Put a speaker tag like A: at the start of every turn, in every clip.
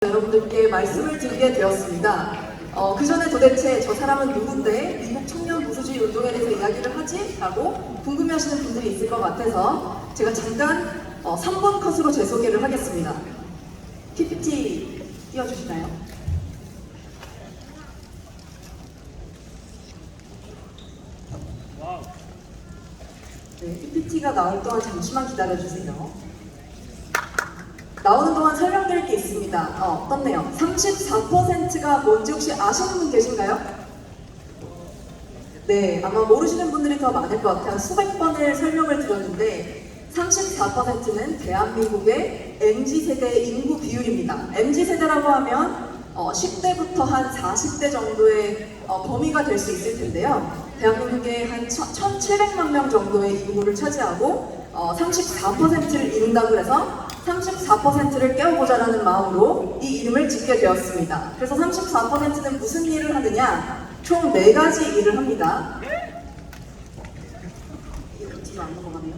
A: 여러분들께 말씀을 드리게 되었습니다. 그 전에 도대체 저 사람은 누군데 미국 청년 보수주의 운동에 대해서 이야기를 하지? 라고 궁금해하시는 분들이 있을 것 같아서 제가 잠깐 3번 컷으로 제 소개를 하겠습니다. PPT 띄워주시나요? 네, PPT가 나올 동안 잠시만 기다려주세요. 나오는 동안 설명드릴 게 있습니다. 떴네요. 34%가 뭔지 혹시 아시는 분 계신가요? 네, 아마 모르시는 분들이 더 많을 것 같아요. 수백 번을 설명을 드렸는데 34%는 대한민국의 MZ세대의 인구 비율입니다. MZ세대라고 하면 10대부터 한 40대 정도의 범위가 될 수 있을 텐데요. 대한민국의 한 1,700만 명 정도의 인구를 차지하고 34%를 이룬다고 해서 34%를 깨워보자라는 마음으로 이 이름을 짓게 되었습니다. 그래서 34%는 무슨 일을 하느냐? 총 4가지 일을 합니다. 뒤로 안 넘어가네요.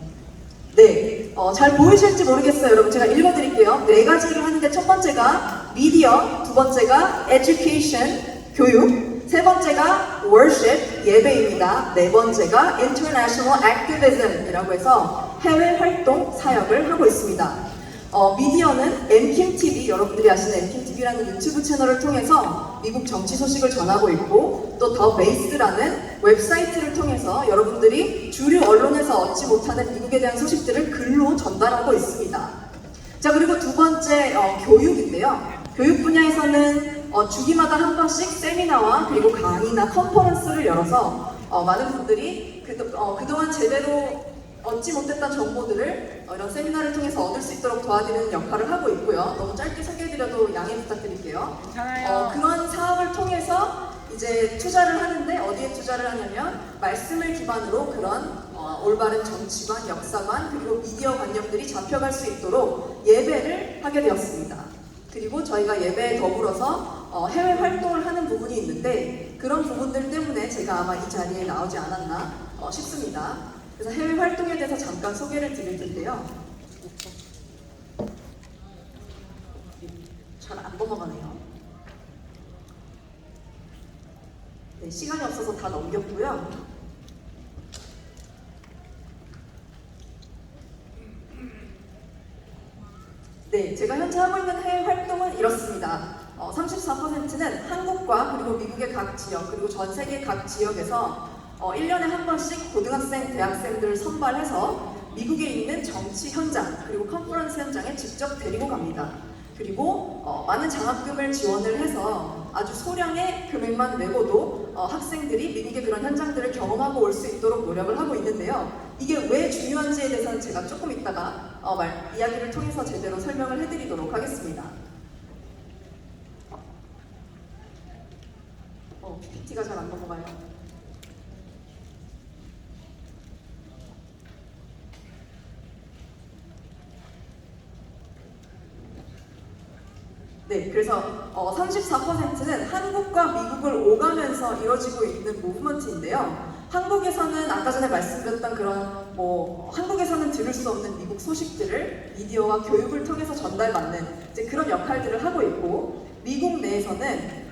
A: 네, 잘 보이실지 모르겠어요. 여러분 제가 읽어드릴게요. 4가지 일을 하는데 첫 번째가 미디어, 두 번째가 education, 교육, 세 번째가 worship, 예배입니다. 네 번째가 international activism이라고 해서 해외 활동 사역을 하고 있습니다. 미디어는 MKTV, 여러분들이 아시는 MKTV라는 유튜브 채널을 통해서 미국 정치 소식을 전하고 있고 또 더 베이스라는 웹사이트를 통해서 여러분들이 주류 언론에서 얻지 못하는 미국에 대한 소식들을 글로 전달하고 있습니다. 자, 그리고 두 번째 교육인데요. 교육 분야에서는 주기마다 한 번씩 세미나와 그리고 강의나 컨퍼런스를 열어서 많은 분들이 그동안 제대로 얻지 못했던 정보들을 이런 세미나를 통해서 얻을 수 있도록 도와드리는 역할을 하고 있고요. 너무 짧게 소개해드려도 양해 부탁드릴게요. 그런 사업을 통해서 이제 투자를 하는데 어디에 투자를 하냐면 말씀을 기반으로 그런 올바른 정치관, 역사관, 그리고 미디어 관념들이 잡혀갈 수 있도록 예배를 하게 되었습니다. 그리고 저희가 예배에 더불어서 해외 활동을 하는 부분이 있는데 그런 부분들 때문에 제가 아마 이 자리에 나오지 않았나 싶습니다. 그래서 해외 활동에 대해서 잠깐 소개를 드릴 텐데요. 잘 안 넘어가네요. 네, 시간이 없어서 다 넘겼고요. 네, 제가 현재 하고 있는 해외 활동은 이렇습니다. 34%는 한국과 그리고 미국의 각 지역, 그리고 전 세계 각 지역에서 1년에 한 번씩 고등학생, 대학생들을 선발해서 미국에 있는 정치 현장, 그리고 컨퍼런스 현장에 직접 데리고 갑니다. 그리고 많은 장학금을 지원을 해서 아주 소량의 금액만 내고도 학생들이 미국의 그런 현장들을 경험하고 올 수 있도록 노력을 하고 있는데요. 이게 왜 중요한지에 대해서는 제가 조금 이따가 이야기를 통해서 제대로 설명을 해드리도록 하겠습니다. PPT가 잘 안 넘어가요. 네, 그래서 34%는 한국과 미국을 오가면서 이루어지고 있는 무브먼트인데요. 한국에서는 아까 전에 말씀드렸던 그런 한국에서는 들을 수 없는 미국 소식들을 미디어와 교육을 통해서 전달받는 이제 그런 역할들을 하고 있고 미국 내에서는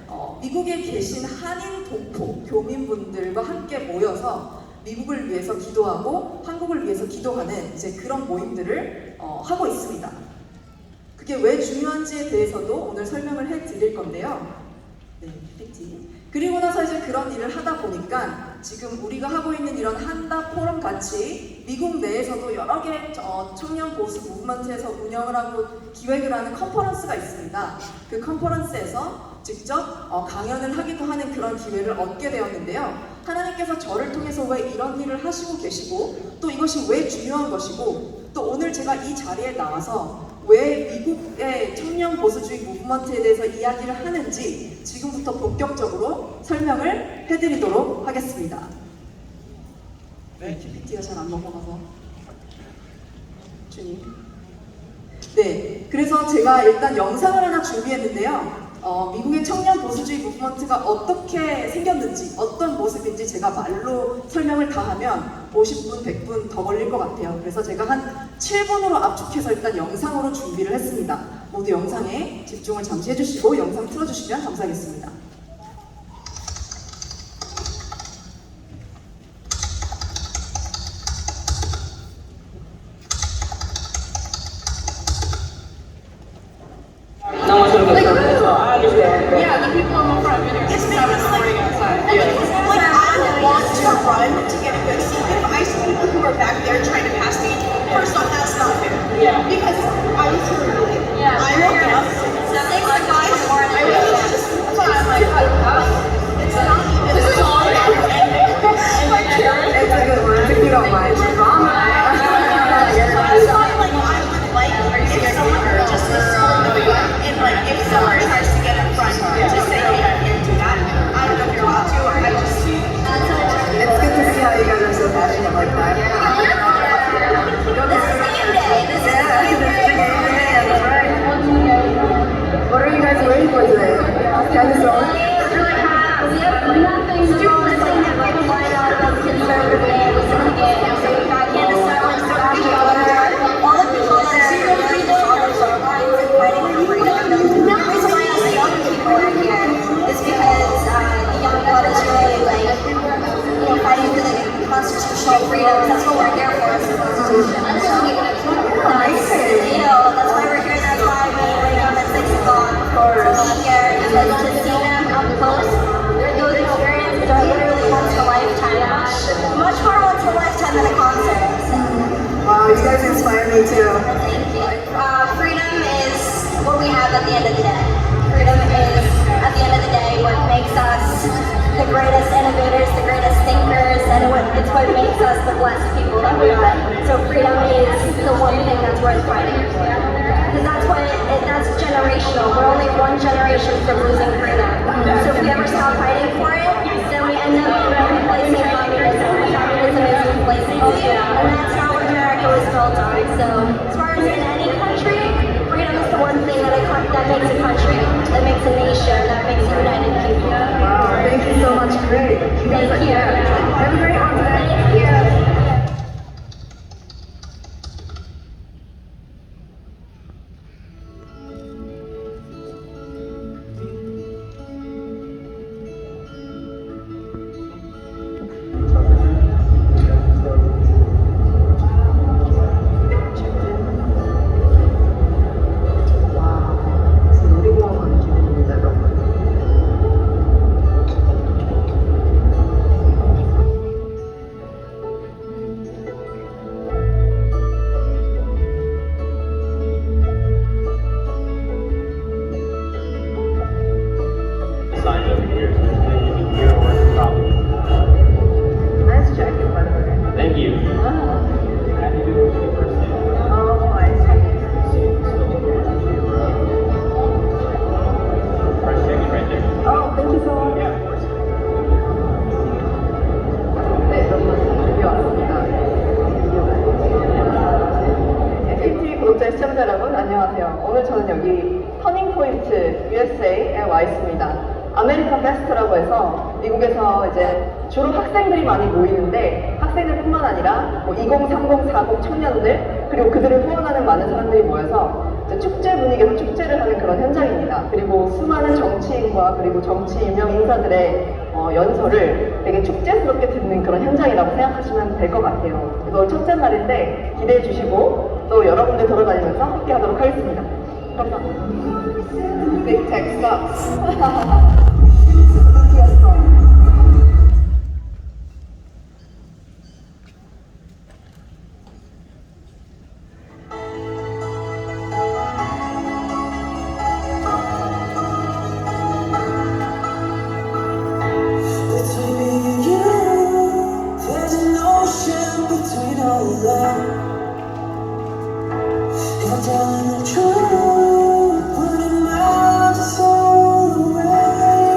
A: 미국에 계신 한인 동포, 교민분들과 함께 모여서 미국을 위해서 기도하고 한국을 위해서 기도하는 이제 그런 모임들을 하고 있습니다. 그게 왜 중요한지에 대해서도 오늘 설명을 해드릴 건데요. 네, PPT. 그리고 나서 이제 그런 일을 하다 보니까 지금 우리가 하고 있는 이런 한다 포럼 같이 미국 내에서도 여러 개 청년 보수 무브먼트에서 운영을 하고 기획을 하는 컨퍼런스가 있습니다. 그 컨퍼런스에서 직접 강연을 하기도 하는 그런 기회를 얻게 되었는데요. 하나님께서 저를 통해서 왜 이런 일을 하시고 계시고 또 이것이 왜 중요한 것이고 또 오늘 제가 이 자리에 나와서 왜 미국의 청년 보수주의 무브먼트에 대해서 이야기를 하는지 지금부터 본격적으로 설명을 해드리도록 하겠습니다. 네, PPT가 잘 안 넘어가서 주님. 네, 그래서 제가 일단 영상을 하나 준비했는데요. 미국의 청년 보수주의 무브먼트가 어떻게 생겼는지 어떤 모습인지 제가 말로 설명을 다 하면 50분, 100분 더 걸릴 것 같아요. 그래서 제가 한 7분으로 압축해서 일단 영상으로 준비를 했습니다. 모두 영상에 집중을 잠시 해주시고 영상 틀어주시면 감사하겠습니다.
B: No one's gonna get hurt, so I understand. Yeah, the people in the front video
C: It's
B: is
C: because
B: recording outside.
C: like I don't want to run to get a good seat. If I see people who are back there trying to pass me, first off, that's not fair.
B: Yeah.
C: Because I was here early.
B: Yeah.
C: I woke up. I really just. That's why I'm like, it's not even.
B: This is all about ending.
C: like Karen.
A: It's a good word. If you don't mind. Drama.
C: That's why like I would like if someone were just to slow the way and like if someone tries to get in front, just say hey, I can't do that. I don't know if you're allowed to. Or I just.
A: It's good to see how you guys are so passionate like that.
C: This is game day. This is game day.
A: That's right. What are you guys waiting for today? Tennis on?
D: We have nothing to do with like the lineup of conservative names in the game. So we got Candace Owens to watch each other. All the people that are here are fathers of lines and fighting for freedom. The reason why the young people are here is because the young blood is really like, fighting for the constitutional freedoms. That's what we're here for, is the Constitution. So that's the deal. That's why we're here. That's why we wake up at 6 o'clock to be here, because to see them up close, those experiences are literally once in a lifetime. Much more once in a lifetime than a concert. So,
A: Wow, you guys inspire me too.
D: thank you. Freedom is what we have at the end of the day. Freedom is, at the end of the day, what makes us the greatest innovators, the greatest thinkers, and it's what makes us the blessed people that we are. So freedom is the one thing that's worth fighting for. Because that's generational. We're only one generation from losing freedom. So if we ever stop fighting for it, then we end up replacing communism. Communism is replacing freedom. And that's not what America was built on. So as far as in any country, freedom is the one thing that makes a country, that makes a nation, that makes a united people.
A: Wow, thank you so much. Great.
D: Thank you.
A: Have a great one today.
D: Thank you.
A: 무슨 놀이공원 가는 기분입니다, 여러분.
B: Signs over here, so it's going to be your work problem.
A: Nice jacket, by the way.
B: Thank you.
A: Ah.
B: I had to do it for the first day.
A: Oh, I see.
B: First jacket right there.
A: Oh, thank you so much.
B: Yeah, of course.
A: 네, 여러분 드디어 왔습니다. AT 구독자 시청자 여러분 안녕하세요. 오늘 저는 여기 터닝포인트 USA에 와 있습니다. 아메리칸 페스트라고 해서 미국에서 이제 주로 학생들이 많이 모이는데 학생들뿐만 아니라 뭐 2030, 40 청년들 그리고 그들을 후원하는 많은 사람들이 모여서 이제 축제 분위기에서 축제를 하는 그런 현장입니다. 그리고 수많은 정치인과 그리고 정치 유명 인사들의 연설을 되게 축제스럽게 듣는 그런 현장이라고 생각하시면 될 것 같아요. 그래서 첫째 날인데 기대해 주시고 또 여러 군데 돌아다니면서 함께 하도록 하겠습니다. 감사합니다. Big tech sucks.
E: Between me and you, there's an ocean between our love. If I'm telling the truth, putting miles of soul away.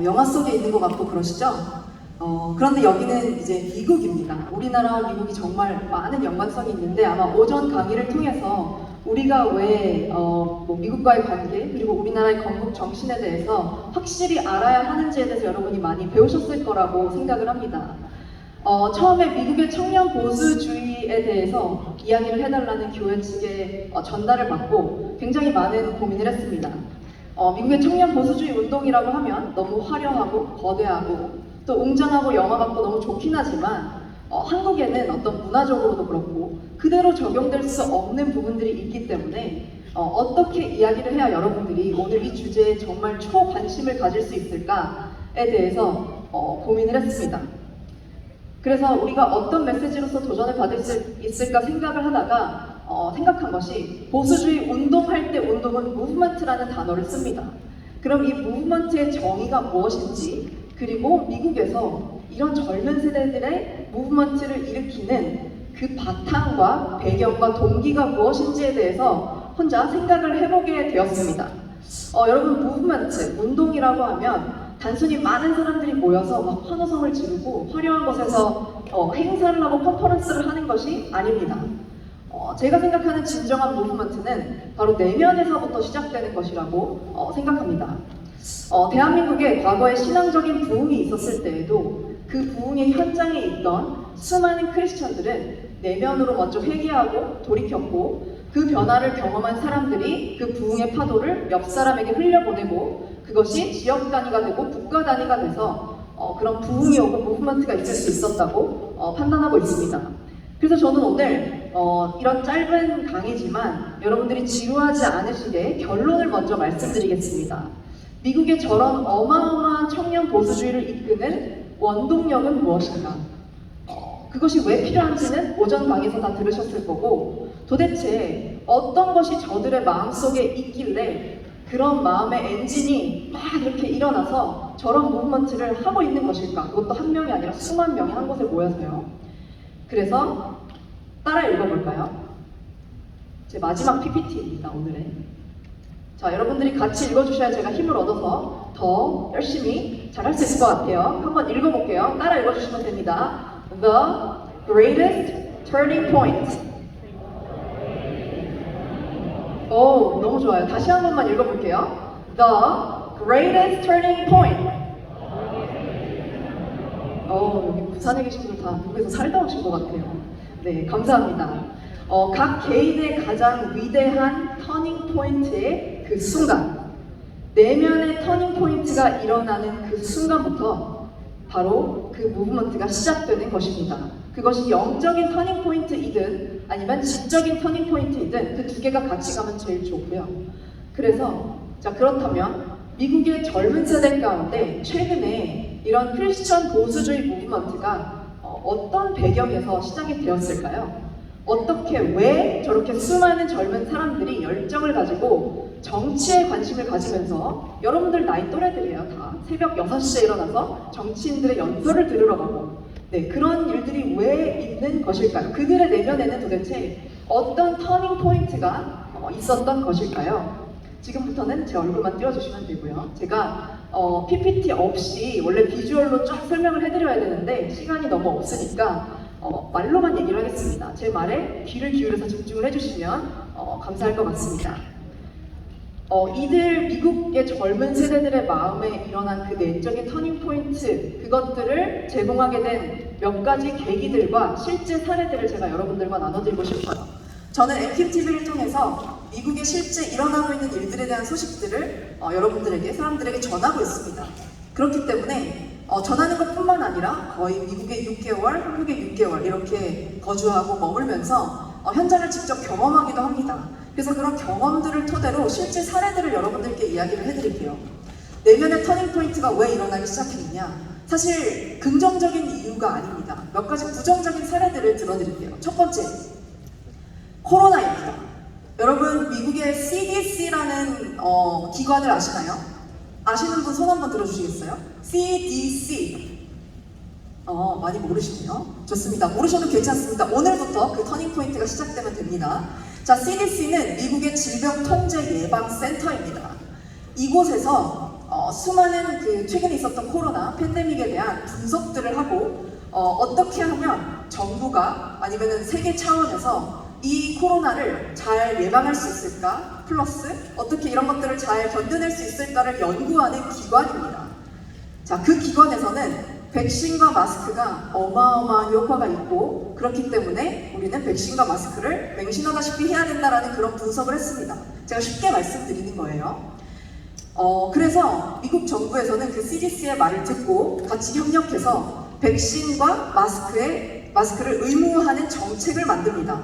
A: 영화 속에 있는 것 같고 그러시죠? 그런데 여기는 이제 미국입니다. 우리나라와 미국이 정말 많은 연관성이 있는데 아마 오전 강의를 통해서 우리가 왜 뭐 미국과의 관계 그리고 우리나라의 건국 정신에 대해서 확실히 알아야 하는지에 대해서 여러분이 많이 배우셨을 거라고 생각을 합니다. 처음에 미국의 청년 보수주의에 대해서 이야기를 해달라는 교회 측의 전달을 받고 굉장히 많은 고민을 했습니다. 미국의 청년 보수주의 운동이라고 하면 너무 화려하고 거대하고 또 웅장하고 영화 같고 너무 좋긴 하지만 한국에는 어떤 문화적으로도 그렇고 그대로 적용될 수 없는 부분들이 있기 때문에 어떻게 이야기를 해야 여러분들이 오늘 이 주제에 정말 초관심을 가질 수 있을까에 대해서 고민을 했습니다. 그래서 우리가 어떤 메시지로서 도전을 받을 수 있을까 생각을 하다가 생각한 것이 보수주의 운동할 때 운동은 무브먼트라는 단어를 씁니다. 그럼 이 무브먼트의 정의가 무엇인지 그리고 미국에서 이런 젊은 세대들의 무브먼트를 일으키는 그 바탕과 배경과 동기가 무엇인지에 대해서 혼자 생각을 해보게 되었습니다. 여러분 무브먼트, 운동이라고 하면 단순히 많은 사람들이 모여서 막 환호성을 지르고 화려한 곳에서 행사를 하고 컨퍼런스를 하는 것이 아닙니다. 제가 생각하는 진정한 무브먼트는 바로 내면에서부터 시작되는 것이라고 생각합니다. 대한민국에 과거에 신앙적인 부흥이 있었을 때에도 그 부흥의 현장에 있던 수많은 크리스천들은 내면으로 먼저 회개하고 돌이켰고 그 변화를 경험한 사람들이 그 부흥의 파도를 옆 사람에게 흘려보내고 그것이 지역 단위가 되고 국가 단위가 돼서 그런 부흥이 오고 무브먼트가 있을 수 있었다고 판단하고 있습니다. 그래서 저는 오늘 이런 짧은 강의지만 여러분들이 지루하지 않으시게 결론을 먼저 말씀드리겠습니다. 미국의 저런 어마어마한 청년 보수주의를 이끄는 원동력은 무엇인가? 그것이 왜 필요한지는 오전 강의에서 다 들으셨을 거고 도대체 어떤 것이 저들의 마음속에 있길래 그런 마음의 엔진이 막 이렇게 일어나서 저런 무브먼트를 하고 있는 것일까? 그것도 한 명이 아니라 수만 명이 한 곳에 모여서요. 그래서 따라 읽어볼까요? 제 마지막 PPT입니다, 오늘의. 자, 여러분들이 같이 읽어주셔야 제가 힘을 얻어서 더 열심히 잘할 수 있을 것 같아요. 한번 읽어볼게요. 따라 읽어주시면 됩니다. The greatest turning point. 오, 너무 좋아요. 다시 한 번만 읽어볼게요. The greatest turning point. 여기 부산에 계신 분들 다 미국에서 살다 오신 것 같아요. 네, 감사합니다. 각 개인의 가장 위대한 터닝 포인트의 그 순간, 내면의 터닝 포인트가 일어나는 그 순간부터 바로 그 무브먼트가 시작되는 것입니다. 그것이 영적인 터닝 포인트이든 아니면 지적인 터닝 포인트이든 그 두 개가 같이 가면 제일 좋고요. 그래서 자 그렇다면 미국의 젊은 세대 가운데 최근에 이런 크리스천 보수주의 무브먼트가 어떤 배경에서 시작이 되었을까요? 어떻게 왜 저렇게 수많은 젊은 사람들이 열정을 가지고 정치에 관심을 가지면서 여러분들 나이 또래들이에요. 다 새벽 6시에 일어나서 정치인들의 연설을 들으러 가고 네, 그런 일들이 왜 있는 것일까요? 그들의 내면에는 도대체 어떤 터닝 포인트가 있었던 것일까요? 지금부터는 제 얼굴만 띄워주시면 되고요. 제가 PPT 없이 원래 비주얼로 쫙 설명을 해드려야 되는데 시간이 너무 없으니까 말로만 얘기를 하겠습니다. 제 말에 귀를 기울여서 집중을 해주시면 감사할 것 같습니다. 이들 미국의 젊은 세대들의 마음에 일어난 그 내적인 터닝 포인트 그것들을 제공하게 된 몇 가지 계기들과 실제 사례들을 제가 여러분들과 나눠드리고 싶어요. 저는 MTV를 통해서 미국에 실제 일어나고 있는 일들에 대한 소식들을 여러분들에게 사람들에게 전하고 있습니다. 그렇기 때문에 전하는 것뿐만 아니라 거의 미국에 6개월, 한국에 6개월 이렇게 거주하고 머물면서 현장을 직접 경험하기도 합니다. 그래서 그런 경험들을 토대로 실제 사례들을 여러분들께 이야기를 해드릴게요. 내면의 터닝 포인트가 왜 일어나기 시작했느냐? 사실 긍정적인 이유가 아닙니다. 몇 가지 부정적인 사례들을 들어드릴게요. 첫 번째, 코로나입니다. 여러분 미국의 CDC라는 기관을 아시나요? 아시는 분 손 한번 들어주시겠어요? CDC. 많이 모르시네요. 좋습니다. 모르셔도 괜찮습니다. 오늘부터 그 터닝 포인트가 시작되면 됩니다. 자, CDC는 미국의 질병통제예방센터입니다. 이곳에서 수많은 그 최근에 있었던 코로나 팬데믹에 대한 분석들을 하고 어떻게 하면 정부가 아니면 세계 차원에서 이 코로나를 잘 예방할 수 있을까? 플러스 어떻게 이런 것들을 잘 견뎌낼 수 있을까를 연구하는 기관입니다. 자, 그 기관에서는 백신과 마스크가 어마어마한 효과가 있고 그렇기 때문에 우리는 백신과 마스크를 맹신하다시피 해야 된다라는 그런 분석을 했습니다. 제가 쉽게 말씀드리는 거예요. 그래서 미국 정부에서는 그 CDC의 말을 듣고 같이 협력해서 백신과 마스크를 의무화하는 정책을 만듭니다.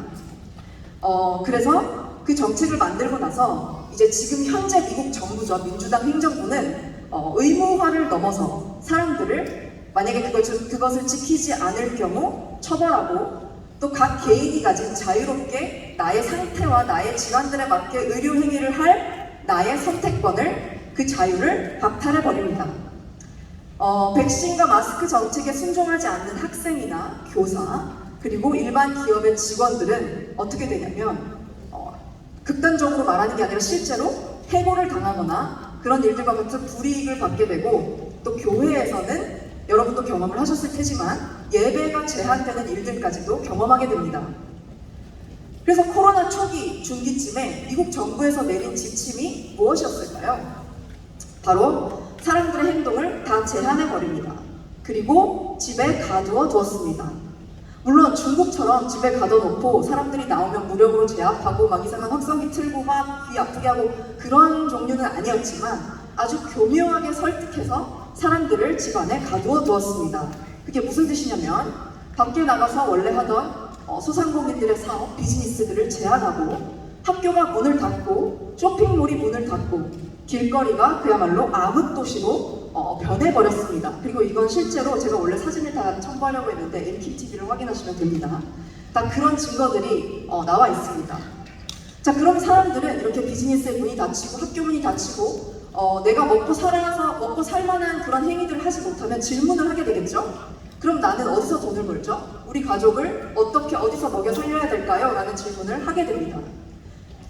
A: 그래서 그 정책을 만들고 나서 이제 지금 현재 미국 정부죠. 민주당 행정부는 의무화를 넘어서 사람들을 만약에 그것을 지키지 않을 경우 처벌하고 또 각 개인이 가진 자유롭게 나의 상태와 나의 질환들에 맞게 의료 행위를 할 나의 선택권을 그 자유를 박탈해버립니다. 백신과 마스크 정책에 순종하지 않는 학생이나 교사 그리고 일반 기업의 직원들은 어떻게 되냐면 극단적으로 말하는 게 아니라 실제로 해고를 당하거나 그런 일들과 같은 불이익을 받게 되고 또 교회에서는 여러분도 경험을 하셨을 테지만 예배가 제한되는 일들까지도 경험하게 됩니다. 그래서 코로나 초기, 중기쯤에 미국 정부에서 내린 지침이 무엇이었을까요? 바로 사람들의 행동을 다 제한해버립니다. 그리고 집에 가두어 두었습니다. 물론 중국처럼 집에 가둬놓고 사람들이 나오면 무력으로 제압하고 막 이상한 확성기 틀고 막 귀 아프게 하고 그런 종류는 아니었지만 아주 교묘하게 설득해서 사람들을 집 안에 가두어 두었습니다. 그게 무슨 뜻이냐면 밖에 나가서 원래 하던 소상공인들의 사업, 비즈니스들을 제한하고 학교가 문을 닫고 쇼핑몰이 문을 닫고 길거리가 그야말로 암흑도시로 변해버렸습니다. 그리고 이건 실제로 제가 원래 사진을 다 첨부하려고 했는데 MKTV를 확인하시면 됩니다. 다 그런 증거들이 나와 있습니다. 자, 그럼 사람들은 이렇게 비즈니스의 문이 닫히고 학교 문이 닫히고 내가 먹고 살만한 그런 행위들을 하지 못하면 질문을 하게 되겠죠? 그럼 나는 어디서 돈을 벌죠? 우리 가족을 어디서 먹여 살려야 될까요? 라는 질문을 하게 됩니다.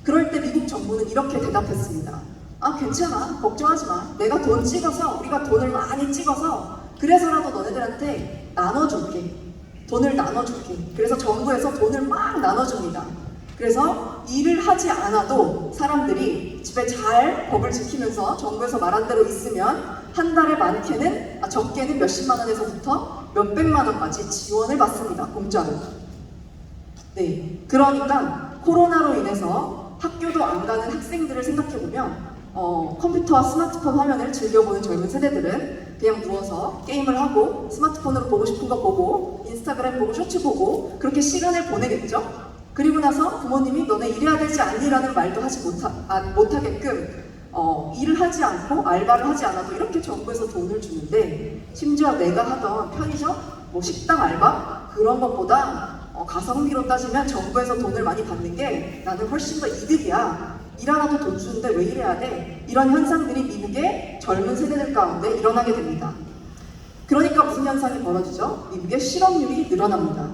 A: 그럴 때 미국 정부는 이렇게 대답했습니다. 아, 괜찮아. 걱정하지 마. 내가 우리가 돈을 많이 찍어서 그래서라도 너네들한테 나눠줄게. 돈을 나눠줄게. 그래서 정부에서 돈을 막 나눠줍니다. 그래서 일을 하지 않아도 사람들이 집에 잘 법을 지키면서 정부에서 말한 대로 있으면 한 달에 적게는 몇십만 원에서부터 몇백만 원까지 지원을 받습니다. 공짜로. 네, 그러니까 코로나로 인해서 학교도 안 가는 학생들을 생각해보면 컴퓨터와 스마트폰 화면을 즐겨보는 젊은 세대들은 그냥 누워서 게임을 하고 스마트폰으로 보고 싶은 거 보고 인스타그램 보고 쇼츠 보고 그렇게 시간을 보내겠죠? 그리고 나서 부모님이 너네 일해야 되지 않니라는 말도 하지 못하게끔 일을 하지 않고 알바를 하지 않아도 이렇게 정부에서 돈을 주는데 심지어 내가 하던 편의점, 식당 알바 그런 것보다 가성비로 따지면 정부에서 돈을 많이 받는 게 나는 훨씬 더 이득이야. 일 하나도 돈 주는데 왜 일해야 돼? 이런 현상들이 미국의 젊은 세대들 가운데 일어나게 됩니다. 그러니까 무슨 현상이 벌어지죠? 미국의 실업률이 늘어납니다.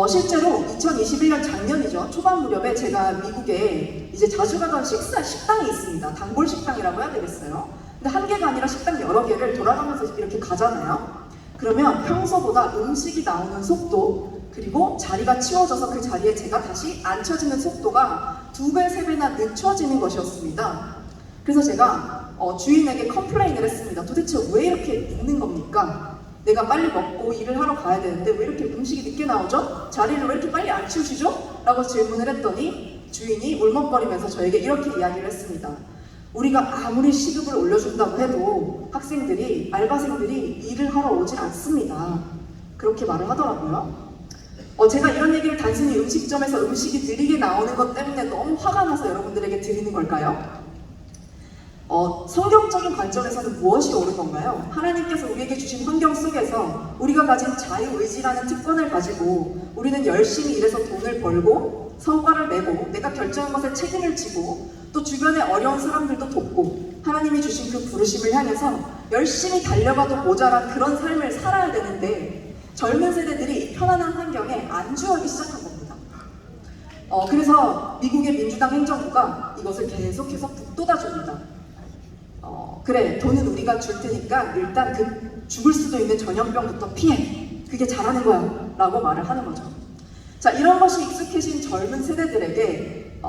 A: 실제로 2021년 작년이죠. 초반 무렵에 제가 미국에 이제 자주 가던 식당이 있습니다. 단골 식당이라고 해야 되겠어요. 근데 한 개가 아니라 식당 여러 개를 돌아가면서 이렇게 가잖아요. 그러면 평소보다 음식이 나오는 속도 그리고 자리가 치워져서 그 자리에 제가 다시 앉혀지는 속도가 2배, 3배나 늦춰지는 것이었습니다. 그래서 제가 주인에게 컴플레인을 했습니다. 도대체 왜 이렇게 늦는 겁니까? 내가 빨리 먹고 일을 하러 가야 되는데 왜 이렇게 음식이 늦게 나오죠? 자리를 왜 이렇게 빨리 안 치우시죠? 라고 질문을 했더니 주인이 울먹거리면서 저에게 이렇게 이야기를 했습니다. 우리가 아무리 시급을 올려준다고 해도 알바생들이 일을 하러 오질 않습니다. 그렇게 말을 하더라고요. 제가 이런 얘기를 단순히 음식점에서 음식이 느리게 나오는 것 때문에 너무 화가 나서 여러분들에게 드리는 걸까요? 성경적인 관점에서는 무엇이 옳은 건가요? 하나님께서 우리에게 주신 환경 속에서 우리가 가진 자유의지라는 특권을 가지고 우리는 열심히 일해서 돈을 벌고 성과를 내고 내가 결정한 것에 책임을 지고 또 주변의 어려운 사람들도 돕고 하나님이 주신 그 부르심을 향해서 열심히 달려가도 모자란 그런 삶을 살아야 되는데 젊은 세대들이 편안한 환경에 안주하기 시작한 겁니다. 그래서 미국의 민주당 행정부가 이것을 계속해서 북돋아줍니다. 그래, 돈은 우리가 줄 테니까 일단 그 죽을 수도 있는 전염병부터 피해. 그게 잘하는 거야. 라고 말을 하는 거죠. 자, 이런 것이 익숙해진 젊은 세대들에게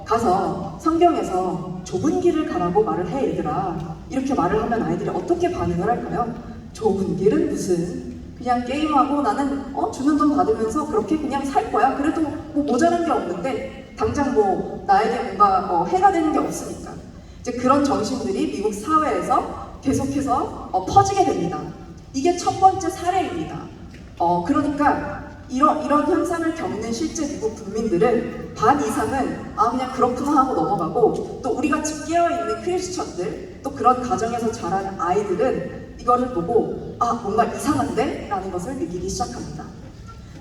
A: 가서 성경에서 좁은 길을 가라고 말을 해, 얘들아. 이렇게 말을 하면 아이들이 어떻게 반응을 할까요? 좁은 길은 무슨, 그냥 게임하고 나는 주는 돈 받으면서 그렇게 그냥 살 거야. 그래도 뭐 모자란 게 없는데 당장 뭐 나에게 뭔가 해가 되는 게 없으니까. 이제 그런 정신들이 미국 사회에서 계속해서 퍼지게 됩니다. 이게 첫 번째 사례입니다. 그러니까 이런 현상을 겪는 실제 미국 국민들은 반 이상은 그냥 그렇구나 하고 넘어가고, 또 우리가 집 깨어있는 크리스천들, 또 그런 가정에서 자란 아이들은 이거를 보고 뭔가 이상한데? 라는 것을 느끼기 시작합니다.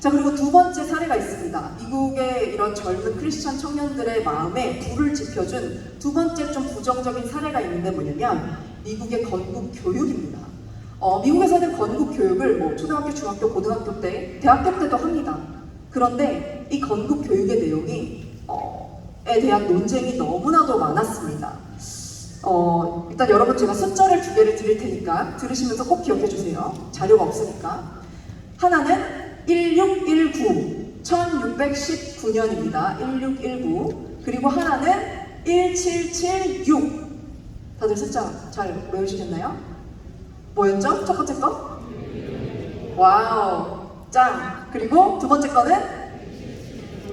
A: 자, 그리고 두 번째 사례가 있습니다. 미국의 이런 젊은 크리스천 청년들의 마음에 불을 지펴준 두 번째 좀 부정적인 사례가 있는데 뭐냐면 미국의 건국 교육입니다. 미국에서는 건국 교육을 뭐 초등학교, 중학교, 고등학교 때, 대학교 때도 합니다. 그런데 이 건국 교육의 내용이 에 대한 논쟁이 너무나도 많았습니다. 일단 여러분 제가 숫자를 두 개를 드릴 테니까 들으시면서 꼭 기억해 주세요. 자료가 없으니까. 하나는 1619, 1619년입니다. 1619. 그리고 하나는 1776. 다들 숫자 잘 외우시겠나요? 뭐였죠? 첫 번째 거? 와우, 짱! 그리고 두 번째 거는?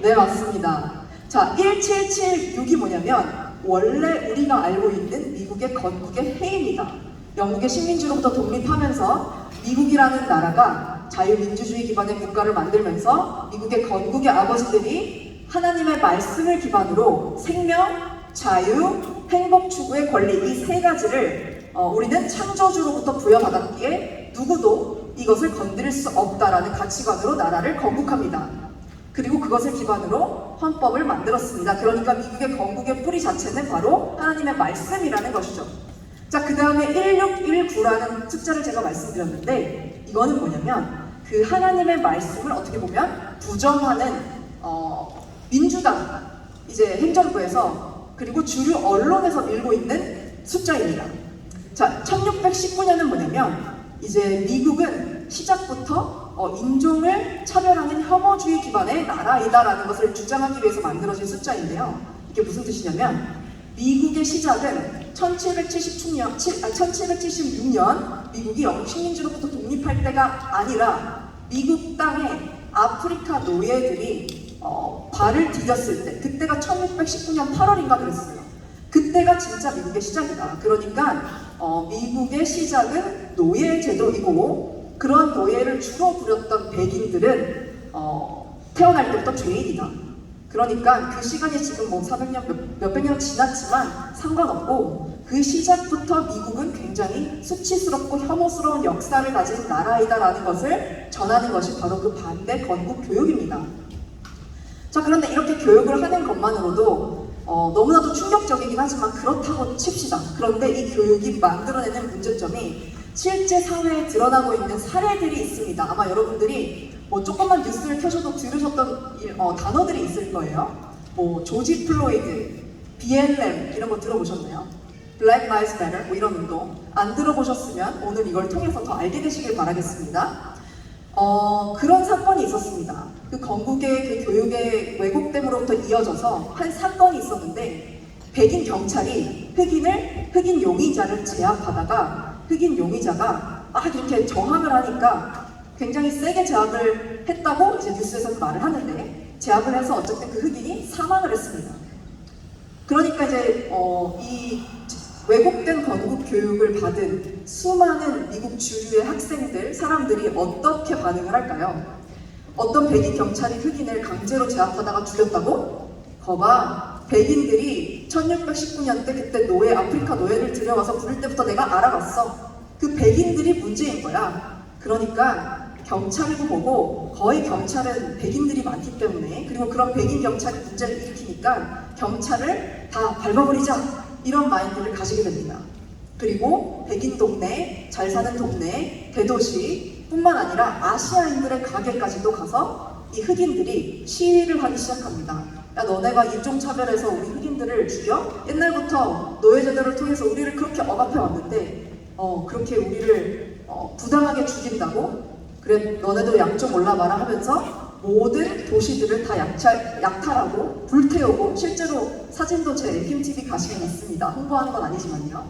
A: 네, 맞습니다. 자, 1776이 뭐냐면 원래 우리가 알고 있는 미국의 건국의 해입니다. 영국의 식민지로부터 독립하면서 미국이라는 나라가 자유민주주의 기반의 국가를 만들면서 미국의 건국의 아버지들이 하나님의 말씀을 기반으로 생명, 자유, 행복 추구의 권리, 이 세 가지를 우리는 창조주로부터 부여받았기에 누구도 이것을 건드릴 수 없다라는 가치관으로 나라를 건국합니다. 그리고 그것을 기반으로 헌법을 만들었습니다. 그러니까 미국의 건국의 뿌리 자체는 바로 하나님의 말씀이라는 것이죠. 자, 그 다음에 1619라는 숫자를 제가 말씀드렸는데 이거는 뭐냐면 그 하나님의 말씀을 어떻게 보면 부정하는 민주당 이제 행정부에서 그리고 주류 언론에서 밀고 있는 숫자입니다. 자, 1619년은 뭐냐면 이제 미국은 시작부터 인종을 차별하는 혐오주의 기반의 나라이다라는 것을 주장하기 위해서 만들어진 숫자인데요. 이게 무슨 뜻이냐면 미국의 시작은 1776년 미국이 영국 식민지로부터 독립할 때가 아니라 미국 땅에 아프리카 노예들이 발을 디뎠을 때, 그때가 1619년 8월인가 그랬어요. 그때가 진짜 미국의 시작이다. 그러니까 미국의 시작은 노예 제도이고 그런 노예를 주로 부렸던 백인들은 태어날 때부터 죄인이다. 그러니까 그 시간이 지금 뭐 400년, 몇백 년 지났지만 상관없고 그 시작부터 미국은 굉장히 수치스럽고 혐오스러운 역사를 가진 나라이다라는 것을 전하는 것이 바로 그 반대 건국 교육입니다. 자, 그런데 이렇게 교육을 하는 것만으로도 너무나도 충격적이긴 하지만 그렇다고 칩시다. 그런데 이 교육이 만들어내는 문제점이 실제 사회에 드러나고 있는 사례들이 있습니다. 아마 여러분들이 뭐 조금만 뉴스를 켜셔도 들으셨던 단어들이 있을 거예요. 뭐 조지 플로이드, BLM 이런 거 들어보셨나요? Black Lives Matter 뭐 이런 운동 안 들어보셨으면 오늘 이걸 통해서 더 알게 되시길 바라겠습니다. 그런 사건이 있었습니다. 그 건국의 그 교육의 왜곡됨으로부터 이어져서 한 사건이 있었는데 백인 경찰이 흑인 용의자를 제압하다가 흑인 용의자가 막 이렇게 저항을 하니까 굉장히 세게 제압을 했다고 이제 뉴스에서 말을 하는데 제압을 해서 어쨌든 그 흑인이 사망을 했습니다. 그러니까 이제 이 왜곡된 건국 교육을 받은 수많은 미국 주류의 학생들, 사람들이 어떻게 반응을 할까요? 어떤 백인 경찰이 흑인을 강제로 제압하다가 죽였다고? 거봐, 백인들이 1619년 때 그때 아프리카 노예를 들여와서 부를 때부터 내가 알아봤어. 그 백인들이 문제인 거야. 그러니까 경찰이고 뭐고 거의 경찰은 백인들이 많기 때문에, 그리고 그런 백인 경찰이 문제를 일으키니까 경찰을 다 밟아버리자, 이런 마인드를 가지게 됩니다. 그리고 백인 동네, 잘 사는 동네, 대도시 뿐만 아니라 아시아인들의 가게까지도 가서 이 흑인들이 시위를 하기 시작합니다. 야 너네가 인종차별해서 우리 흑인들을 죽여? 옛날부터 노예제도를 통해서 우리를 그렇게 억압해 왔는데 그렇게 우리를 부당하게 죽인다고? 그래 너네도 약 좀 올라봐라 하면서 모든 도시들을 다 약탈하고 불태우고 실제로 사진도 제 FMTV 가시면 있습니다. 홍보하는 건 아니지만요.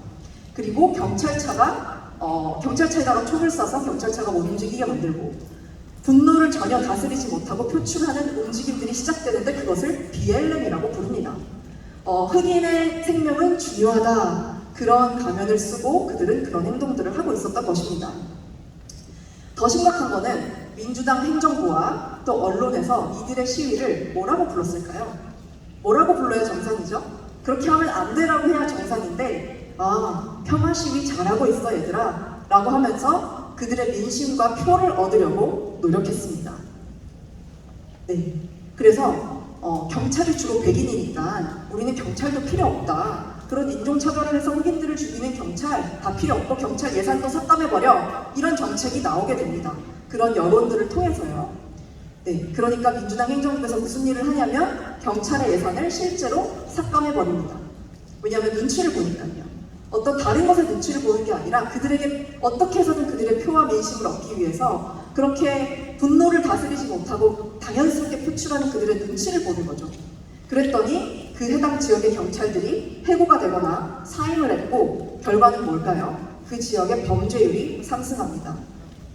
A: 그리고 경찰차에다가 총을 쏴서 경찰차가 못 움직이게 만들고 분노를 전혀 다스리지 못하고 표출하는 움직임들이 시작되는데 그것을 BLM이라고 부릅니다. 흑인의 생명은 중요하다. 그런 가면을 쓰고 그들은 그런 행동들을 하고 있었던 것입니다. 더 심각한 거는 민주당 행정부와 또 언론에서 이들의 시위를 뭐라고 불렀을까요? 뭐라고 불러야 정상이죠? 그렇게 하면 안 되라고 해야 정상인데 평화 시위 잘하고 있어 얘들아 라고 하면서 그들의 민심과 표를 얻으려고 노력했습니다. 네, 그래서 경찰이 주로 백인이니까 우리는 경찰도 필요 없다. 그런 인종차별을 해서 흑인들을 죽이는 경찰 다 필요 없고 경찰 예산도 삭감해버려 이런 정책이 나오게 됩니다. 그런 여론들을 통해서요. 네, 그러니까 민주당 행정부에서 무슨 일을 하냐면 경찰의 예산을 실제로 삭감해버립니다. 왜냐하면 눈치를 보니까요. 어떤 다른 것의 눈치를 보는 게 아니라 그들에게 어떻게 해서든 그들의 표와 민심을 얻기 위해서 그렇게 분노를 다스리지 못하고 당연스럽게 표출하는 그들의 눈치를 보는 거죠. 그랬더니 그 해당 지역의 경찰들이 해고가 되거나 사임을 했고 결과는 뭘까요? 그 지역의 범죄율이 상승합니다.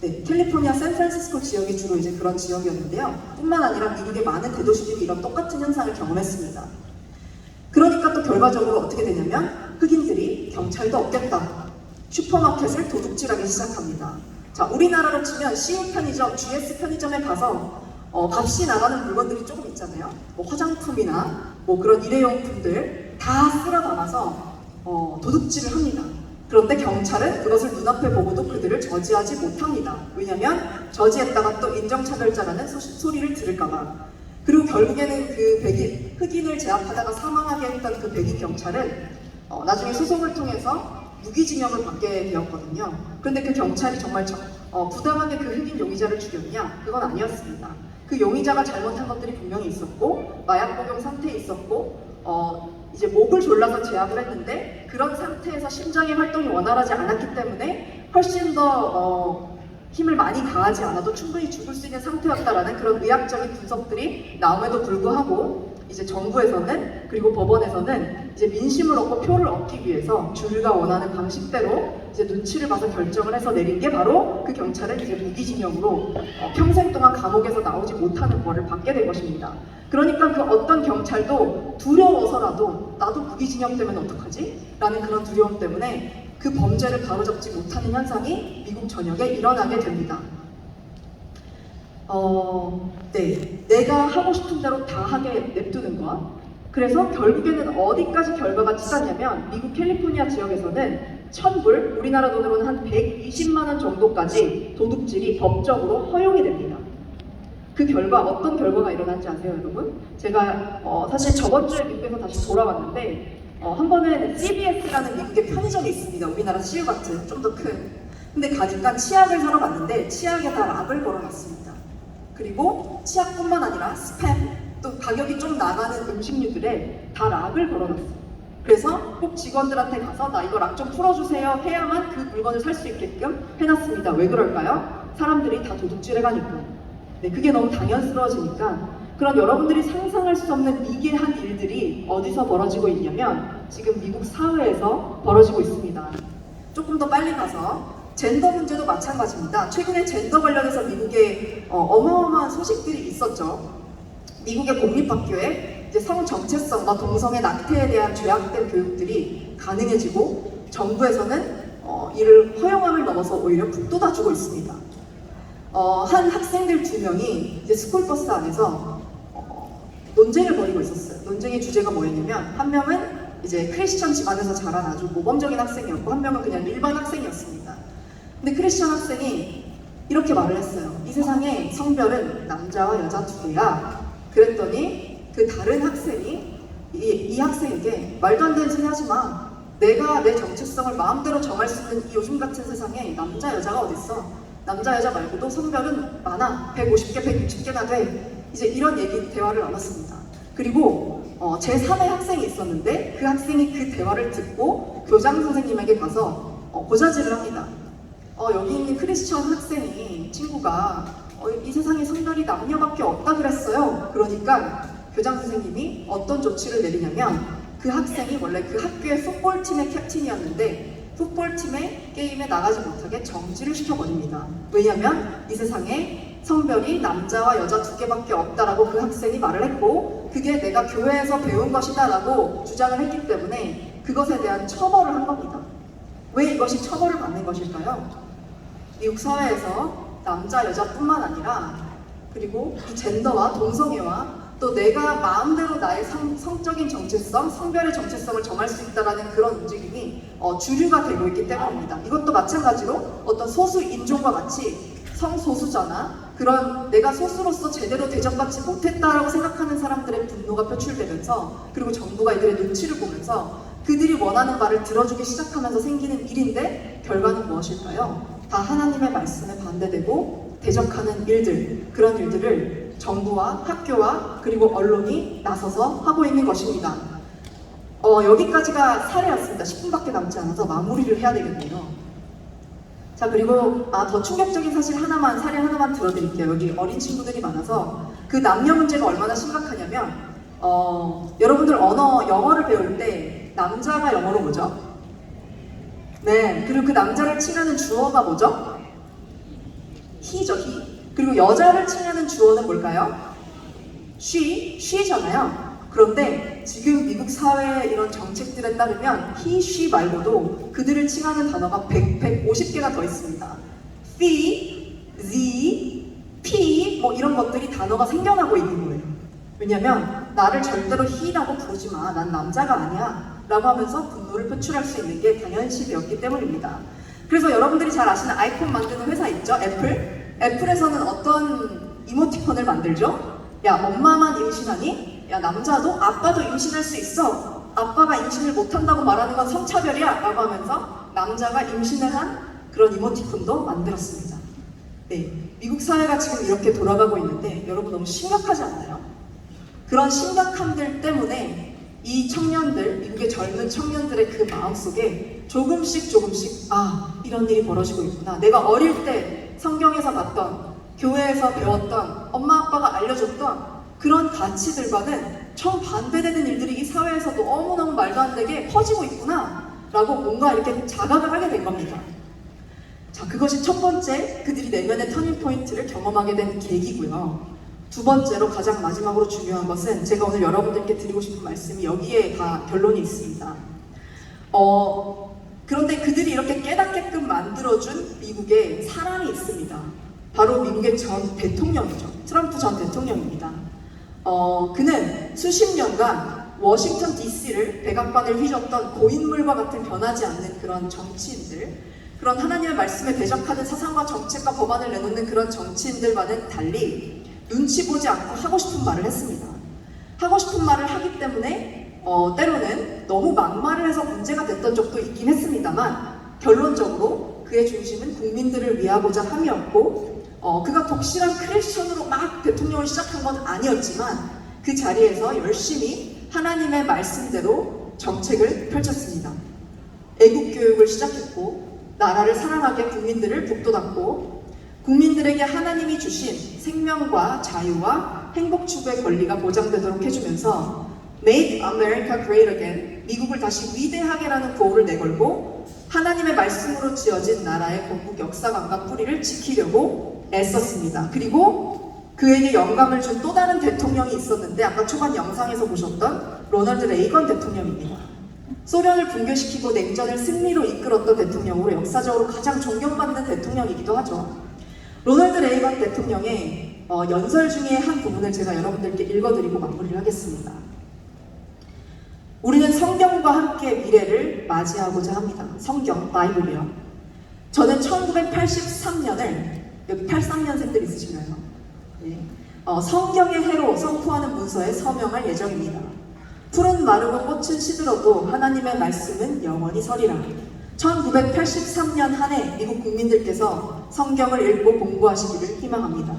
A: 네, 캘리포니아 샌프란시스코 지역이 주로 이제 그런 지역이었는데요. 뿐만 아니라 미국의 많은 대도시들이 이런 똑같은 현상을 경험했습니다. 그러니까 또 결과적으로 어떻게 되냐면 흑인들이 경찰도 없겠다. 슈퍼마켓을 도둑질하기 시작합니다. 자, 우리나라로 치면 CU 편의점, GS 편의점에 가서 값이 나가는 물건들이 조금 있잖아요. 뭐 화장품이나 뭐 그런 일회용품들 다 쓸어 담아서 도둑질을 합니다. 그런데 경찰은 그것을 눈앞에 보고도 그들을 저지하지 못합니다. 왜냐하면 저지했다가 또 인종차별자라는 소리를 들을까봐. 그리고 결국에는 그 흑인을 제압하다가 사망하게 했던 그 백인 경찰은 나중에 소송을 통해서 무기징역을 받게 되었거든요. 그런데 그 경찰이 정말 부당하게 그 흑인 용의자를 죽였냐? 그건 아니었습니다. 그 용의자가 잘못한 것들이 분명히 있었고 마약 복용 상태에 있었고 이제 목을 졸라서 제압을 했는데 그런 상태에서 심장의 활동이 원활하지 않았기 때문에 훨씬 더 힘을 많이 가하지 않아도 충분히 죽을 수 있는 상태였다라는 그런 의학적인 분석들이 나옴에도 불구하고 이제 정부에서는 그리고 법원에서는 이제 민심을 얻고 표를 얻기 위해서 주류가 원하는 방식대로 이제 눈치를 봐서 결정을 해서 내린 게 바로 그 경찰은 이제 무기징역으로 평생 동안 감옥에서 나오지 못하는 벌을 받게 된 것입니다. 그러니까 그 어떤 경찰도 두려워서라도 나도 무기징역 되면 어떡하지? 라는 그런 두려움 때문에 그 범죄를 바로잡지 못하는 현상이 미국 전역에 일어나게 됩니다. 네, 내가 하고 싶은 대로 다 하게 냅두는 것. 그래서 결국에는 어디까지 결과가 치닫냐면 미국 캘리포니아 지역에서는 1000불, 우리나라 돈으로는 한 120만 원 정도까지 도둑질이 법적으로 허용이 됩니다. 그 결과 어떤 결과가 일어난지 아세요, 여러분? 제가 사실 저번 주에 미국에서 다시 돌아왔는데 한 번은 CVS라는 미국의 편의점이 있습니다. 우리나라 CU 같은 좀 더 큰. 근데 가니까 치약을 사러 갔는데 치약에다 락을 걸어놨습니다. 그리고 치약뿐만 아니라 스팸, 또 가격이 좀 나가는 음식류들에 다 락을 걸어놨어요. 그래서 꼭 직원들한테 가서 나 이거 락 좀 풀어주세요 해야만 그 물건을 살 수 있게끔 해놨습니다. 왜 그럴까요? 사람들이 다 도둑질해가니까. 네, 그게 너무 당연스러워지니까 그런 여러분들이 상상할 수 없는 미개한 일들이 어디서 벌어지고 있냐면 지금 미국 사회에서 벌어지고 있습니다. 조금 더 빨리 가서 젠더 문제도 마찬가지입니다. 최근에 젠더 관련해서 미국에 어마어마한 소식들이 있었죠. 미국의 공립학교에 이제 성 정체성과 동성애 낙태에 대한 죄악된 교육들이 가능해지고 정부에서는 이를 허용함을 넘어서 오히려 북돋아주고 있습니다. 한 학생들 2명이 이제 스쿨버스 안에서 논쟁을 벌이고 있었어요. 논쟁의 주제가 뭐였냐면 한 명은 이제 크리스천 집안에서 자란 아주 모범적인 학생이었고 한 명은 그냥 일반 학생이었습니다. 근데 크리스천 학생이 이렇게 말을 했어요. 이 세상에 성별은 남자와 여자 2개야. 그랬더니 그 다른 학생이 이 학생에게 말도 안 되는 소리 하지 마. 내가 내 정체성을 마음대로 정할 수 있는 이 요즘 같은 세상에 남자 여자가 어딨어. 남자 여자 말고도 성별은 많아. 150개, 160개나 돼. 이제 이런 대화를 나눴습니다. 그리고 제3의 학생이 있었는데 그 학생이 그 대화를 듣고 교장 선생님에게 가서 고자질을 합니다. 여기 있는 크리스천 학생이 친구가 이 세상에 성별이 남녀밖에 없다 그랬어요. 그러니까 교장 선생님이 어떤 조치를 내리냐면 그 학생이 원래 그 학교의 풋볼팀의 캡틴이었는데 풋볼팀의 게임에 나가지 못하게 정지를 시켜버립니다. 왜냐면 이 세상에 성별이 남자와 여자 두 개밖에 없다라고 그 학생이 말을 했고 그게 내가 교회에서 배운 것이다 라고 주장을 했기 때문에 그것에 대한 처벌을 한 겁니다. 왜 이것이 처벌을 받는 것일까요? 미국 사회에서 남자, 여자뿐만 아니라 그리고 이 젠더와 동성애와 또 내가 마음대로 나의 성적인 정체성, 성별의 정체성을 정할 수 있다는 그런 움직임이 주류가 되고 있기 때문입니다. 이것도 마찬가지로 어떤 소수 인종과 같이 성소수자나 그런 내가 소수로서 제대로 대접받지 못했다라고 생각하는 사람들의 분노가 표출되면서 그리고 정부가 이들의 눈치를 보면서 그들이 원하는 말을 들어주기 시작하면서 생기는 일인데 결과는 무엇일까요? 다 하나님의 말씀에 반대되고 대적하는 일들, 그런 일들을 정부와 학교와 그리고 언론이 나서서 하고 있는 것입니다. 여기까지가 사례였습니다. 10분밖에 남지 않아서 마무리를 해야 되겠네요. 자, 그리고 더 충격적인 사실 사례 하나만 들어드릴게요. 여기 어린 친구들이 많아서 그 남녀 문제가 얼마나 심각하냐면 여러분들 영어를 배울 때 남자가 영어로 뭐죠? 네, 그리고 그 남자를 칭하는 주어가 뭐죠? he죠, he. 그리고 여자를 칭하는 주어는 뭘까요? she잖아요. 그런데 지금 미국 사회의 이런 정책들에 따르면 he, she 말고도 그들을 칭하는 단어가 150개가 더 있습니다. she, the, p 뭐 이런 것들이 단어가 생겨나고 있는 거예요. 왜냐면 나를 절대로 he라고 부르지 마. 난 남자가 아니야. 라고 하면서 분노를 표출할 수 있는 게 당연시 되었기 때문입니다. 그래서 여러분들이 잘 아시는 아이폰 만드는 회사 있죠? 애플? 애플에서는 어떤 이모티콘을 만들죠? 야, 엄마만 임신하니? 야, 남자도 아빠도 임신할 수 있어. 아빠가 임신을 못한다고 말하는 건 성차별이야. 라고 하면서 남자가 임신을 한 그런 이모티콘도 만들었습니다. 네, 미국 사회가 지금 이렇게 돌아가고 있는데 여러분 너무 심각하지 않나요? 그런 심각함들 때문에 이 청년들, 미국의 젊은 청년들의 그 마음속에 조금씩 이런 일이 벌어지고 있구나. 내가 어릴 때 성경에서 봤던, 교회에서 배웠던, 엄마 아빠가 알려줬던 그런 가치들과는 정반대되는 일들이 이 사회에서 너무너무 말도 안 되게 퍼지고 있구나 라고 뭔가 이렇게 자각을 하게 된 겁니다. 자, 그것이 첫 번째 그들이 내면의 터닝포인트를 경험하게 된 계기고요. 두 번째로 가장 마지막으로 중요한 것은 제가 오늘 여러분들께 드리고 싶은 말씀이 여기에 다 결론이 있습니다. 그런데 그들이 이렇게 깨닫게끔 만들어준 미국에 사람이 있습니다. 바로 미국의 전 대통령이죠. 트럼프 전 대통령입니다. 그는 수십 년간 워싱턴 DC를 백악관을 휘젓던 고인물과 같은 변하지 않는 그런 정치인들, 그런 하나님의 말씀에 대적하는 사상과 정책과 법안을 내놓는 그런 정치인들과는 달리 눈치 보지 않고 하고 싶은 말을 했습니다. 하고 싶은 말을 하기 때문에 때로는 너무 막말을 해서 문제가 됐던 적도 있긴 했습니다만 결론적으로 그의 중심은 국민들을 위하고자 함이었고 그가 독실한 크리스천으로 막 대통령을 시작한 건 아니었지만 그 자리에서 열심히 하나님의 말씀대로 정책을 펼쳤습니다. 애국교육을 시작했고 나라를 사랑하게 국민들을 북돋았고 국민들에게 하나님이 주신 생명과 자유와 행복 추구의 권리가 보장되도록 해주면서 Make America Great Again, 미국을 다시 위대하게라는 구호를 내걸고 하나님의 말씀으로 지어진 나라의 건국 역사관과 뿌리를 지키려고 애썼습니다. 그리고 그에게 영감을 준 또 다른 대통령이 있었는데 아까 초반 영상에서 보셨던 로널드 레이건 대통령입니다. 소련을 붕괴시키고 냉전을 승리로 이끌었던 대통령으로 역사적으로 가장 존경받는 대통령이기도 하죠. 로널드 레이건 대통령의 연설 중에 한 부분을 제가 여러분들께 읽어드리고 마무리를 하겠습니다. 우리는 성경과 함께 미래를 맞이하고자 합니다. 성경, 바이블이요. 저는 1983년을, 여기 83년생들 있으신가요? 네. 성경의 해로 선포하는 문서에 서명할 예정입니다. 푸른 마르고 꽃은 시들어도 하나님의 말씀은 영원히 서리라. 1983년 한 해 미국 국민들께서 성경을 읽고 공부하시기를 희망합니다.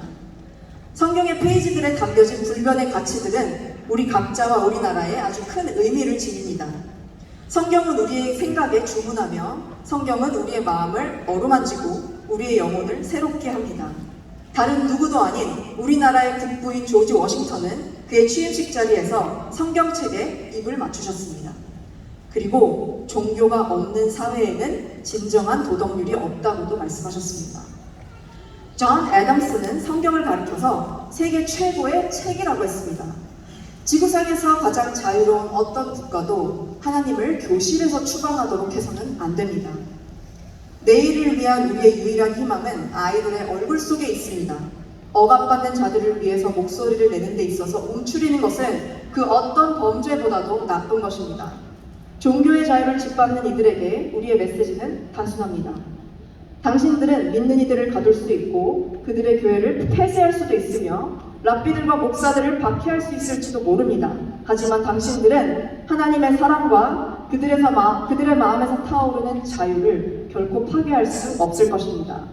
A: 성경의 페이지들에 담겨진 불변의 가치들은 우리 각자와 우리나라에 아주 큰 의미를 지닙니다. 성경은 우리의 생각에 주문하며 성경은 우리의 마음을 어루만지고 우리의 영혼을 새롭게 합니다. 다른 누구도 아닌 우리나라의 국부인 조지 워싱턴은 그의 취임식 자리에서 성경책에 입을 맞추셨습니다. 그리고 종교가 없는 사회에는 진정한 도덕률이 없다고도 말씀하셨습니다. 존 애덤스는 성경을 가리켜서 세계 최고의 책이라고 했습니다. 지구상에서 가장 자유로운 어떤 국가도 하나님을 교실에서 추방하도록 해서는 안 됩니다. 내일을 위한 우리의 유일한 희망은 아이들의 얼굴 속에 있습니다. 억압받는 자들을 위해서 목소리를 내는 데 있어서 움츠리는 것은 그 어떤 범죄보다도 나쁜 것입니다. 종교의 자유를 짓밟는 이들에게 우리의 메시지는 단순합니다. 당신들은 믿는 이들을 가둘 수 있고 그들의 교회를 폐쇄할 수도 있으며 랍비들과 목사들을 박해할 수 있을지도 모릅니다. 하지만 당신들은 하나님의 사랑과 그들의 마음에서 타오르는 자유를 결코 파괴할 수 없을 것입니다.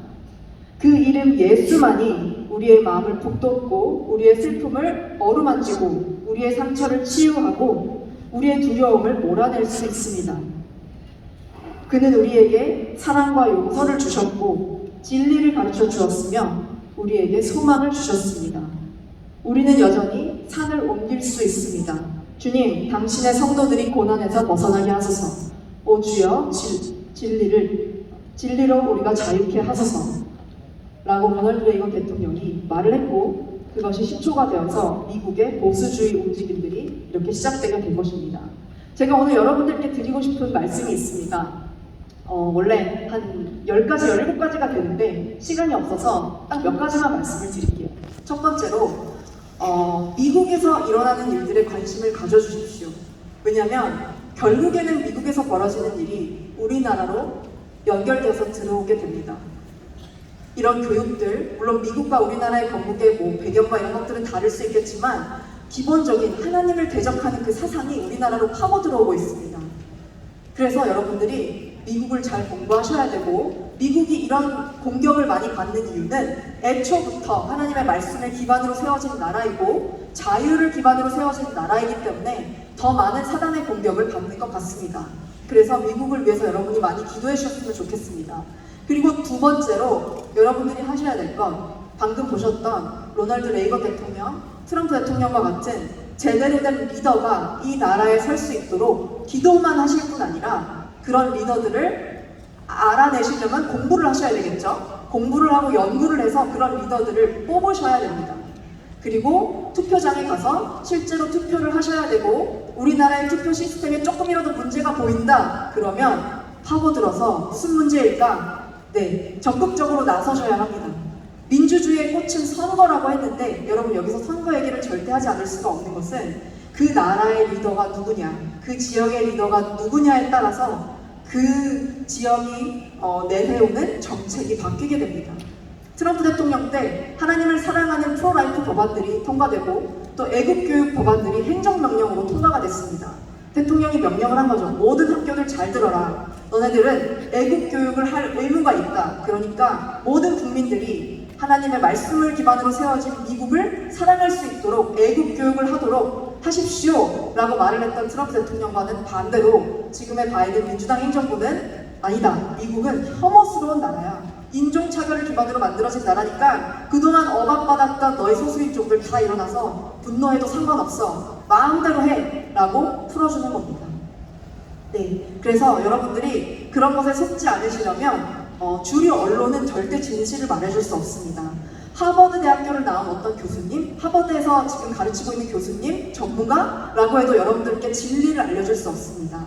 A: 그 이름 예수만이 우리의 마음을 북돋고 우리의 슬픔을 어루만지고 우리의 상처를 치유하고 우리의 두려움을 몰아낼 수 있습니다. 그는 우리에게 사랑과 용서를 주셨고 진리를 가르쳐 주었으며 우리에게 소망을 주셨습니다. 우리는 여전히 산을 옮길 수 있습니다. 주님, 당신의 성도들이 고난에서 벗어나게 하소서. 오 주여, 진리로 우리가 자유케 하소서. 라고 로널드 레이건 대통령이 말을 했고 그것이 시초가 되어서 미국의 보수주의 움직임들이 이렇게 시작되게 된 것입니다. 제가 오늘 여러분들께 드리고 싶은 말씀이 있습니다. 원래 한 10가지, 17가지가 되는데 시간이 없어서 딱 몇 가지만 말씀을 드릴게요. 첫 번째로 미국에서 일어나는 일들에 관심을 가져주십시오. 왜냐하면 결국에는 미국에서 벌어지는 일이 우리나라로 연결돼서 들어오게 됩니다. 이런 교육들, 물론 미국과 우리나라의 건국의 배경과 이런 것들은 다를 수 있겠지만 기본적인 하나님을 대적하는 그 사상이 우리나라로 파고 들어오고 있습니다. 그래서 여러분들이 미국을 잘 공부하셔야 되고 미국이 이런 공격을 많이 받는 이유는 애초부터 하나님의 말씀을 기반으로 세워진 나라이고 자유를 기반으로 세워진 나라이기 때문에 더 많은 사단의 공격을 받는 것 같습니다. 그래서 미국을 위해서 여러분이 많이 기도해 주셨으면 좋겠습니다. 그리고 두 번째로 여러분들이 하셔야 될 건 방금 보셨던 로널드 레이건 대통령, 트럼프 대통령과 같은 제대로 된 리더가 이 나라에 설 수 있도록 기도만 하실 뿐 아니라 그런 리더들을 알아내시려면 공부를 하셔야 되겠죠. 공부를 하고 연구를 해서 그런 리더들을 뽑으셔야 됩니다. 그리고 투표장에 가서 실제로 투표를 하셔야 되고 우리나라의 투표 시스템에 조금이라도 문제가 보인다 그러면 파고들어서 무슨 문제일까? 네, 적극적으로 나서셔야 합니다. 민주주의의 꽃은 선거라고 했는데 여러분 여기서 선거 얘기를 절대 하지 않을 수가 없는 것은 그 나라의 리더가 누구냐, 그 지역의 리더가 누구냐에 따라서 그 지역이 내세우는 정책이 바뀌게 됩니다. 트럼프 대통령 때 하나님을 사랑하는 프로라이프 법안들이 통과되고 또 애국교육 법안들이 행정명령으로 통과가 됐습니다. 대통령이 명령을 한 거죠. 모든 학교들 잘 들어라. 너네들은 애국교육을 할 의무가 있다. 그러니까 모든 국민들이 하나님의 말씀을 기반으로 세워진 미국을 사랑할 수 있도록 애국교육을 하도록 하십시오 라고 말을 했던 트럼프 대통령과는 반대로 지금의 바이든 민주당 행정부는 아니다. 미국은 혐오스러운 나라야. 인종차별을 기반으로 만들어진 나라니까 그동안 억압받았던 너희 소수인종들 다 일어나서 분노해도 상관없어. 마음대로 해 라고 풀어주는 겁니다. 네, 그래서 여러분들이 그런 것에 속지 않으시려면 주류 언론은 절대 진실을 말해줄 수 없습니다. 하버드 대학교를 나온 어떤 교수님, 하버드에서 지금 가르치고 있는 교수님, 전문가라고 해도 여러분들께 진리를 알려줄 수 없습니다.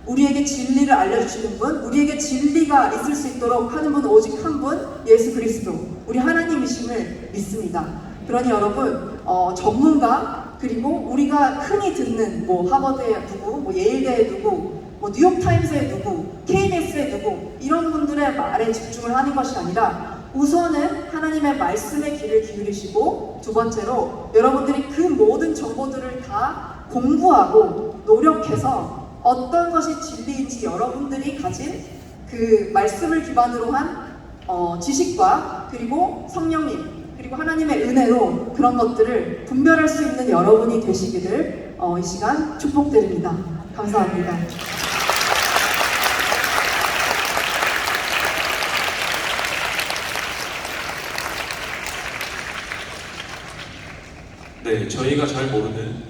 A: 우리에게 진리를 알려주시는 분, 우리에게 진리가 있을 수 있도록 하는 분 오직 한 분, 예수 그리스도, 우리 하나님이심을 믿습니다. 그러니 여러분, 전문가, 그리고 우리가 흔히 듣는 하버드의 누구, 예일대의 누구, 뉴욕타임스의 누구, KBS의 누구 이런 분들의 말에 집중을 하는 것이 아니라 우선은 하나님의 말씀에 귀를 기울이시고 두 번째로 여러분들이 그 모든 정보들을 다 공부하고 노력해서 어떤 것이 진리인지 여러분들이 가진 그 말씀을 기반으로 한 지식과 그리고 성령님 그리고 하나님의 은혜로 그런 것들을 분별할 수 있는 여러분이 되시기를 이 시간 축복드립니다. 감사합니다.
F: 네, 저희가 잘 모르는